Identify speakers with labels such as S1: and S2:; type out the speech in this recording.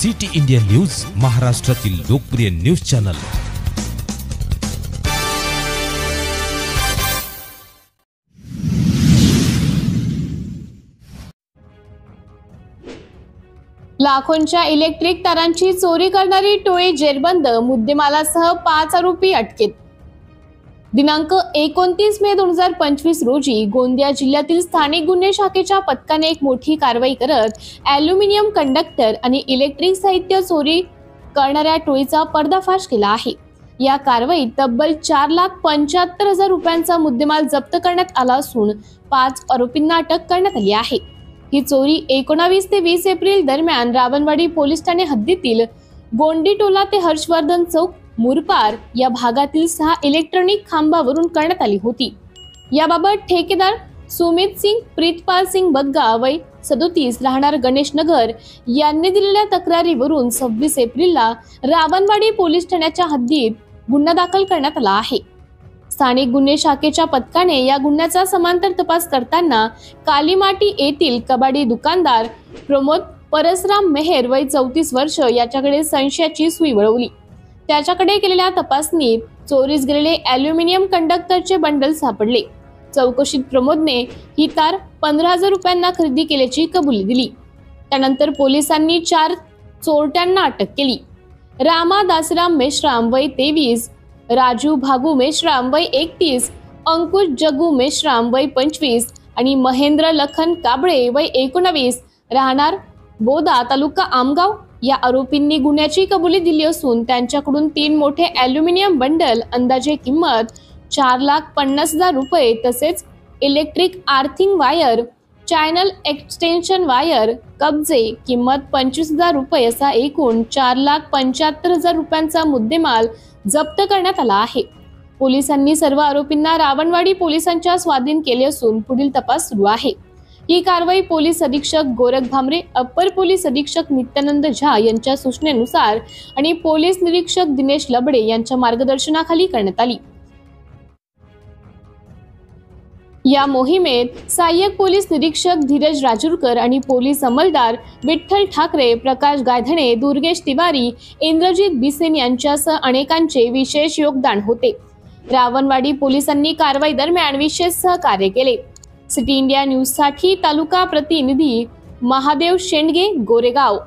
S1: City India news, महाराष्ट्रातील लोकप्रिय news channel.
S2: लाखोंच्या इलेक्ट्रिक तारांची चोरी करणारी टोळी जेरबंद, मुद्देमालासह 5 आरोपी अटकेत। दिनांक 29 मे 2025 रोजी गोंदिया जिल्ह्यातील स्थानिक गुन्हे शाखेच्या पथकाने एक मोठी कारवाई करत ॲल्युमिनियम कंडक्टर आणि इलेक्ट्रिक साहित्य चोरी करणाऱ्या टोळीचा पर्दाफाश केला आहे। या कारवाईत तब्बल 4,75,000 रुपयांचा मुद्देमाल जप्त करण्यात आला असून 5 आरोपींना अटक करण्यात आली आहे। ही चोरी 19 ते 20 एप्रिल दरम्यान रावणवाडी पोलीस ठाणे हद्दीतील गोंडीटोला ते हर्षवर्धन चौक मुरपार या भागातील 6 इलेक्ट्रॉनिक खांबावरून करण्यात आली होती। याबाबत ठेकेदार सुमित सिंग प्रीतपाल सिंग बग्गा वय 37 राहणार गणेश नगर यांनी दिलेल्या तक्रारीवरून 26 एप्रिलला रावणवाडी पोलीस ठाण्याच्या हद्दीत गुन्हा दाखल करण्यात आला आहे। स्थानिक गुन्हे शाखेच्या पथकाने या गुन्ह्याचा समांतर तपास करताना कालीमाटी येथील कबाडी दुकानदार प्रमोद परसराम मेहर वय 34 वर्ष याच्याकडे संशयाची सुई वळवली। त्याच्याकडे केलेल्या तपासणीत चोरीस गेलेले ॲल्युमिनियम कंडक्टरचे बंडल सापडले। चौकशीत प्रमोदने ही तार 15,000 रुपयांना खरेदी केल्याची कबुली दिली। त्यानंतर पोलिसांनी 4 चोरट्यांना अटक केली। रामा दासराम मेश्राम वय 23, राजू भागू मेश्राम वय 31, अंकुश जगू मेश्राम वय 25 आणि महेंद्र लखन काबळे वय 19 राहणार बोदा तालुका आमगाव या आरोपींनी गुन्ह्याची कबुली दिली असून त्यांच्याकडून 3 मोठे ॲल्युमिनियम बंडल अंदाजे किंमत 4,50,000 रुपये तसेच electric earthing wire, channel extension wire, कब्जे किंमत 25,000 रुपये असा एकूण 4,75,000 रुपयांचा मुद्देमाल जप्त करण्यात आला आहे। पोलिसांनी सर्व आरोपींना रावणवाडी पोलिसांच्या स्वाधीन केले असून पुढील तपास सुरू आहे। ही कारवाई पोलीस अधीक्षक गोरख भामरे, अप्पर पोलीस अधीक्षक नित्यानंद झा यांच्या सूचनेनुसार आणि पोलीस निरीक्षक दिनेश लबडे यांच्या मार्गदर्शनाखाली करण्यात आली। या मोहिमेत सहाय्यक पोलीस निरीक्षक धीरज राजूरकर आणि पोलीस अंमलदार विठ्ठल ठाकरे, प्रकाश गायधणे, दुर्गेश तिवारी, इंद्रजित बिसेन यांच्यासह अनेकांचे विशेष योगदान होते। रावणवाडी पोलिसांनी कारवाई दरम्यान विशेष सहकार्य केले। सिटी इंडिया न्यूज साठी तालुका प्रतिनिधी महादेव शेंडगे, गोरेगाव।